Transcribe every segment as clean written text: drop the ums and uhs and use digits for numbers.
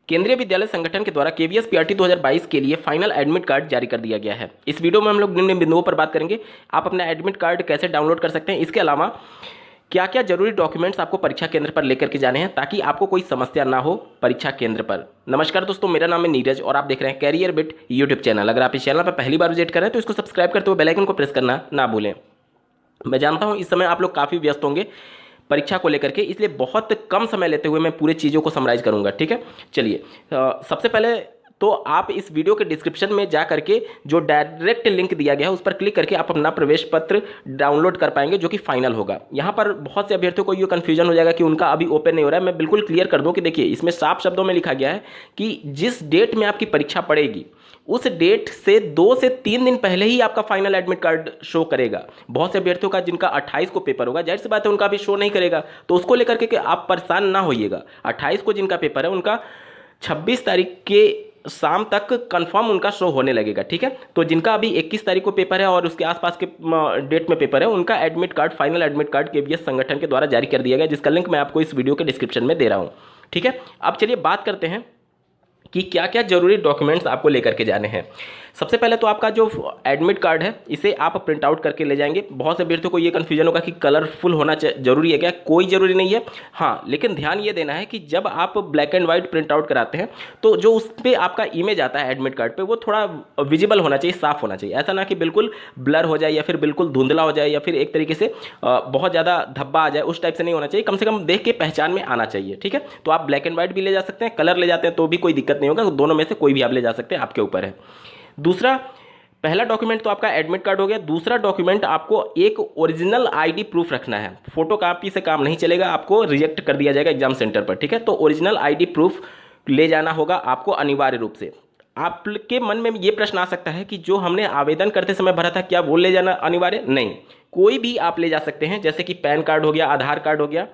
केंद्रीय विद्यालय संगठन के द्वारा केवीएस पीआरटी 2022 के लिए फाइनल एडमिट कार्ड जारी कर दिया गया है। इस वीडियो में हम लोग निम्न बिंदुओं पर बात करेंगे। आप अपना एडमिट कार्ड कैसे डाउनलोड कर सकते हैं, इसके अलावा क्या क्या जरूरी डॉक्यूमेंट्स आपको परीक्षा केंद्र पर लेकर के जाने हैं ताकि आपको कोई समस्या ना हो परीक्षा केंद्र पर। नमस्कार दोस्तों, मेरा नाम है नीरज और आप देख रहे हैं कैरियर बिट यूट्यूब चैनल। अगर आप इस चैनल पर पहली बार विजिट कर रहे हैं तो इसको सब्सक्राइब करते हुए बेल आइकन को प्रेस करना ना भूलें। मैं जानता हूं इस समय आप लोग काफ़ी व्यस्त होंगे परीक्षा को लेकर के, इसलिए बहुत कम समय लेते हुए मैं पूरे चीज़ों को समराइज करूंगा। ठीक है, चलिए सबसे पहले तो आप इस वीडियो के डिस्क्रिप्शन में जा करके जो डायरेक्ट लिंक दिया गया है उस पर क्लिक करके आप अपना प्रवेश पत्र डाउनलोड कर पाएंगे जो कि फाइनल होगा। यहाँ पर बहुत से अभ्यर्थियों को ये कन्फ्यूजन हो जाएगा कि उनका अभी ओपन नहीं हो रहा है। मैं बिल्कुल क्लियर कर दूँ कि देखिए, इसमें साफ शब्दों में लिखा गया है कि जिस डेट में आपकी परीक्षा पड़ेगी उस डेट से 2 से 3 दिन पहले ही आपका फाइनल एडमिट कार्ड शो करेगा। बहुत से अभ्यर्थियों का जिनका 28 को पेपर होगा, जाहिर सी बात है उनका भी शो नहीं करेगा, तो उसको लेकर के आप परेशान ना होइएगा। 28 को जिनका पेपर है उनका 26 तारीख के शाम तक कंफर्म उनका शो होने लगेगा। ठीक है, तो जिनका अभी 21 तारीख को पेपर है और उसके आसपास के डेट में पेपर है, उनका admit card, final admit card KVS संगठन के द्वारा जारी कर दिया गया, जिसका लिंक मैं आपको इस वीडियो के डिस्क्रिप्शन में दे रहा हूं। ठीक है, अब चलिए बात करते हैं कि क्या क्या जरूरी डॉक्यूमेंट्स आपको लेकर के जाने हैं। सबसे पहले तो आपका जो एडमिट कार्ड है इसे आप प्रिंट आउट करके ले जाएंगे। बहुत से अभ्यर्थियों को ये कन्फ्यूजन होगा कि कलरफुल होना जरूरी है क्या? कोई ज़रूरी नहीं है। हाँ, लेकिन ध्यान ये देना है कि जब आप black and white print out कराते हैं तो जो उस पर आपका इमेज आता है एडमिट कार्ड पे, वो थोड़ा विजिबल होना चाहिए, साफ होना चाहिए। ऐसा ना कि बिल्कुल ब्लर हो जाए या फिर बिल्कुल धुंधला हो जाए या फिर एक तरीके से बहुत ज़्यादा धब्बा आ जाए, उस टाइप से नहीं होना चाहिए। कम से कम देख के पहचान में आना चाहिए। ठीक है, तो आप ब्लैक एंड वाइट भी ले जा सकते हैं, कलर ले जाते हैं तो भी कोई दिक्कत नहीं होगा। दोनों में से कोई भी आप ले जा सकते हैं, आपके ऊपर है। दूसरा, पहला डॉक्यूमेंट तो आपका एडमिट कार्ड हो गया। दूसरा डॉक्यूमेंट, आपको एक ओरिजिनल आईडी प्रूफ रखना है। फोटो कॉपी से काम नहीं चलेगा, आपको रिजेक्ट कर दिया जाएगा एग्जाम सेंटर पर। ठीक है, तो ओरिजिनल आईडी प्रूफ ले जाना होगा आपको अनिवार्य रूप से। आपके मन में ये प्रश्न आ सकता है कि जो हमने आवेदन करते समय भरा था क्या वो ले जाना अनिवार्य? नहीं, कोई भी आप ले जा सकते हैं, जैसे कि पैन कार्ड हो गया, आधार कार्ड हो गया,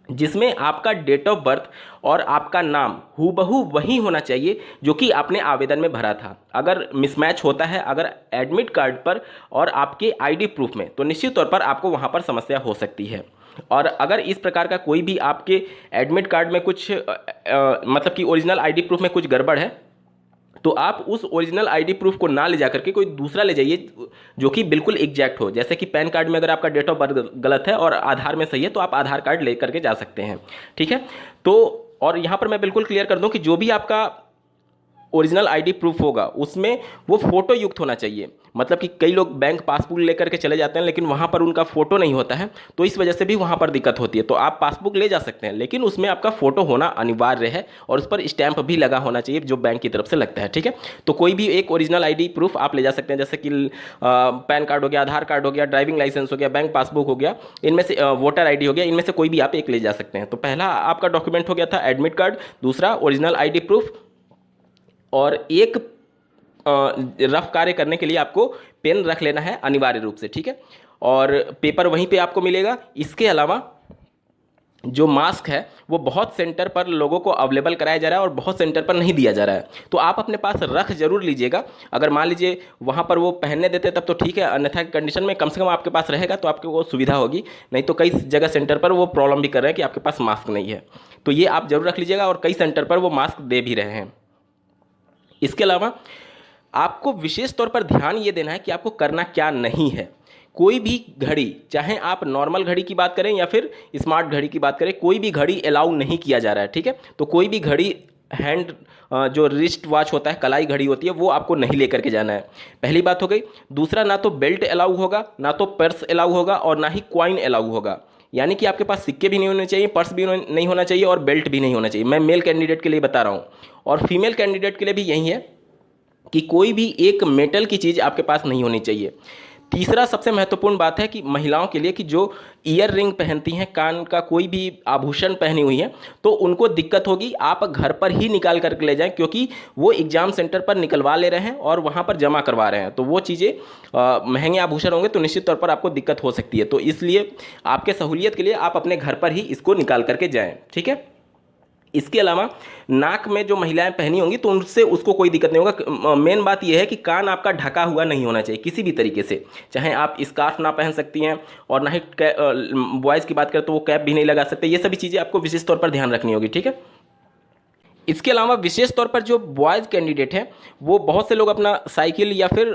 जिसमें आपका डेट ऑफ बर्थ और आपका नाम हूबहू वही होना चाहिए जो कि आपने आवेदन में भरा था। अगर मिसमैच होता है अगर एडमिट कार्ड पर और आपके आईडी प्रूफ में, तो निश्चित तौर पर आपको वहां पर समस्या हो सकती है। और अगर इस प्रकार का कोई भी आपके एडमिट कार्ड में कुछ मतलब कि ओरिजिनल आईडी प्रूफ में कुछ गड़बड़ है, तो आप उस ओरिजिनल आईडी प्रूफ को ना ले जाकर के कोई दूसरा ले जाइए जो कि बिल्कुल एग्जैक्ट हो। जैसे कि पैन कार्ड में अगर आपका डेट ऑफ बर्थ गलत है और आधार में सही है तो आप आधार कार्ड ले करके जा सकते हैं। ठीक है, तो और यहाँ पर मैं बिल्कुल क्लियर कर दूं कि जो भी आपका ओरिजिनल आईडी प्रूफ होगा उसमें वो फोटो युक्त होना चाहिए। मतलब कि कई लोग बैंक पासबुक लेकर के चले जाते हैं लेकिन वहाँ पर उनका फोटो नहीं होता है, तो इस वजह से भी वहाँ पर दिक्कत होती है। तो आप पासबुक ले जा सकते हैं लेकिन उसमें आपका फोटो होना अनिवार्य है और उस पर स्टैंप भी लगा होना चाहिए जो बैंक की तरफ से लगता है। ठीक है, तो कोई भी एक ओरिजिनल आईडी प्रूफ आप ले जा सकते हैं, जैसे कि पैन कार्ड हो गया, आधार कार्ड हो गया, ड्राइविंग लाइसेंस हो गया, बैंक पासबुक हो गया, इनमें से वोटर आई हो गया, इनमें से कोई भी आप एक ले जा सकते हैं। तो पहला आपका डॉक्यूमेंट हो गया था एडमिट कार्ड, दूसरा ओरिजिनल आई प्रूफ, और एक रफ कार्य करने के लिए आपको पेन रख लेना है अनिवार्य रूप से। ठीक है, और पेपर वहीं पे आपको मिलेगा। इसके अलावा जो मास्क है वो बहुत सेंटर पर लोगों को अवेलेबल कराया जा रहा है और बहुत सेंटर पर नहीं दिया जा रहा है, तो आप अपने पास रख जरूर लीजिएगा। अगर मान लीजिए वहाँ पर वो पहनने देते तब तो ठीक है, अन्यथा की कंडीशन में कम से कम आपके पास रहेगा तो आपको वो सुविधा होगी। नहीं तो कई जगह सेंटर पर वो प्रॉब्लम भी कर रहे हैं कि आपके पास मास्क नहीं है, तो ये आप जरूर रख लीजिएगा और कई सेंटर पर वो मास्क दे भी रहे हैं। इसके अलावा आपको विशेष तौर पर ध्यान ये देना है कि आपको करना क्या नहीं है। कोई भी घड़ी, चाहे आप नॉर्मल घड़ी की बात करें या फिर स्मार्ट घड़ी की बात करें, कोई भी घड़ी अलाउ नहीं किया जा रहा है। ठीक है, तो कोई भी घड़ी हैंड जो रिस्ट वॉच होता है, कलाई घड़ी होती है, वो आपको नहीं लेकर के जाना है। पहली बात हो गई। दूसरा, ना तो बेल्ट अलाउ होगा, ना तो पर्स अलाउ होगा और ना ही कॉइन अलाउ होगा। यानी कि आपके पास सिक्के भी नहीं होने चाहिए, पर्स भी नहीं होना चाहिए और बेल्ट भी नहीं होना चाहिए। मैं मेल कैंडिडेट के लिए बता रहा हूँ, और फीमेल कैंडिडेट के लिए भी यही है कि कोई भी एक मेटल की चीज़ आपके पास नहीं होनी चाहिए। तीसरा सबसे महत्वपूर्ण बात है कि महिलाओं के लिए कि जो ईयर रिंग पहनती हैं, कान का कोई भी आभूषण पहनी हुई है, तो उनको दिक्कत होगी। आप घर पर ही निकाल करके ले जाएं, क्योंकि वो एग्जाम सेंटर पर निकलवा ले रहे हैं और वहाँ पर जमा करवा रहे हैं, तो वो चीज़ें महंगे आभूषण होंगे तो निश्चित तौर पर आपको दिक्कत हो सकती है। तो इसलिए आपके सहूलियत के लिए आप अपने घर पर ही इसको निकाल करके जाएँ। ठीक है, इसके अलावा नाक में जो महिलाएं पहनी होंगी तो उनसे उसको कोई दिक्कत नहीं होगा। मेन बात यह है कि कान आपका ढका हुआ नहीं होना चाहिए किसी भी तरीके से, चाहे आप स्कार्फ ना पहन सकती हैं और ना ही बॉयज़ की बात करें तो वो कैप भी नहीं लगा सकते। ये सभी चीज़ें आपको विशेष तौर पर ध्यान रखनी होगी। ठीक है, इसके अलावा विशेष तौर पर जो बॉयज़ कैंडिडेट हैं वो बहुत से लोग अपना साइकिल या फिर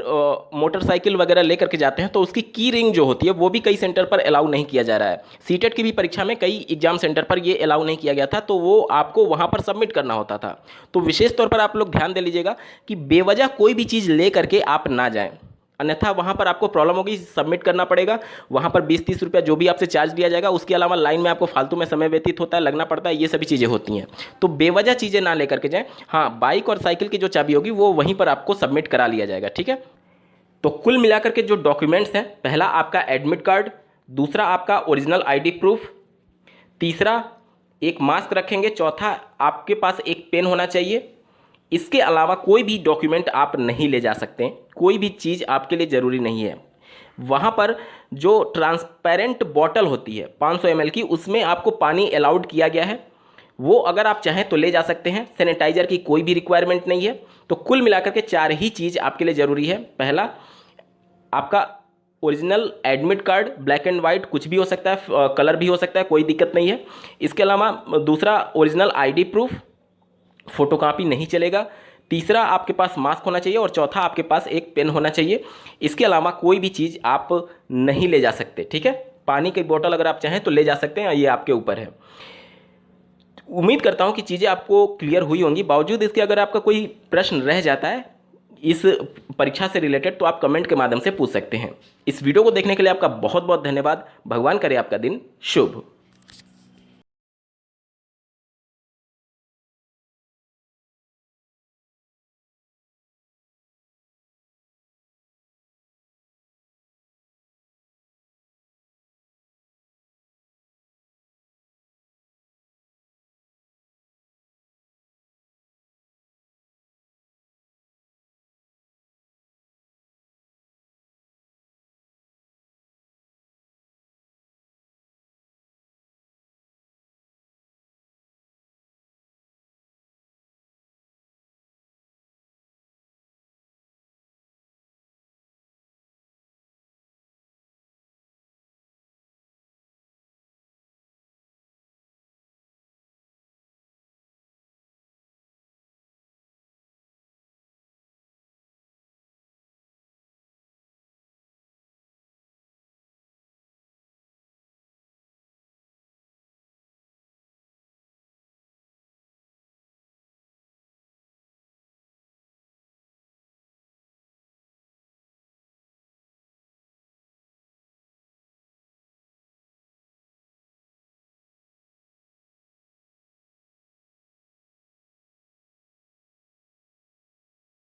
मोटरसाइकिल वगैरह लेकर के जाते हैं, तो उसकी की रिंग जो होती है वो भी कई सेंटर पर अलाउ नहीं किया जा रहा है। सीटेट की भी परीक्षा में कई एग्जाम सेंटर पर ये अलाउ नहीं किया गया था, तो वो आपको वहाँ पर सबमिट करना होता था। तो विशेष तौर पर आप लोग ध्यान दे लीजिएगा कि बेवजह कोई भी चीज़ ले करके आप ना जाएँ, अन्यथा वहाँ पर आपको प्रॉब्लम होगी, सबमिट करना पड़ेगा। वहाँ पर 20-30 रुपया जो भी आपसे चार्ज लिया जाएगा, उसके अलावा लाइन में आपको फालतू में समय व्यतीत होता है, लगना पड़ता है, ये सभी चीज़ें होती हैं। तो बेवजह चीज़ें ना लेकर के जाएँ। हाँ, बाइक और साइकिल की जो चाबी होगी वो वहीं पर आपको सबमिट करा लिया जाएगा, ठीक है। तो कुल मिलाकर के जो डॉक्यूमेंट्स हैं, पहला आपका एडमिट कार्ड, दूसरा आपका ओरिजिनल ID प्रूफ, तीसरा एक मास्क रखेंगे, चौथा आपके पास एक पेन होना चाहिए। इसके अलावा कोई भी डॉक्यूमेंट आप नहीं ले जा सकते, कोई भी चीज़ आपके लिए ज़रूरी नहीं है। वहाँ पर जो ट्रांसपेरेंट बॉटल होती है 500 ml की, उसमें आपको पानी अलाउड किया गया है, वो अगर आप चाहें तो ले जा सकते हैं। सैनिटाइज़र की कोई भी रिक्वायरमेंट नहीं है। तो कुल मिलाकर के 4 ही चीज़ आपके लिए ज़रूरी है। पहला आपका original admit card, black and white कुछ भी हो सकता है, कलर भी हो सकता है, कोई दिक्कत नहीं है। इसके अलावा दूसरा ओरिजिनल ID प्रूफ, फोटोकॉपी नहीं चलेगा। तीसरा आपके पास मास्क होना चाहिए और चौथा आपके पास एक पेन होना चाहिए। इसके अलावा कोई भी चीज़ आप नहीं ले जा सकते, ठीक है। पानी की बोतल अगर आप चाहें तो ले जा सकते हैं, ये आपके ऊपर है। उम्मीद करता हूं कि चीज़ें आपको क्लियर हुई होंगी। बावजूद इसके अगर आपका कोई प्रश्न रह जाता है इस परीक्षा से रिलेटेड तो आप कमेंट के माध्यम से पूछ सकते हैं। इस वीडियो को देखने के लिए आपका बहुत बहुत धन्यवाद। भगवान करे आपका दिन शुभ।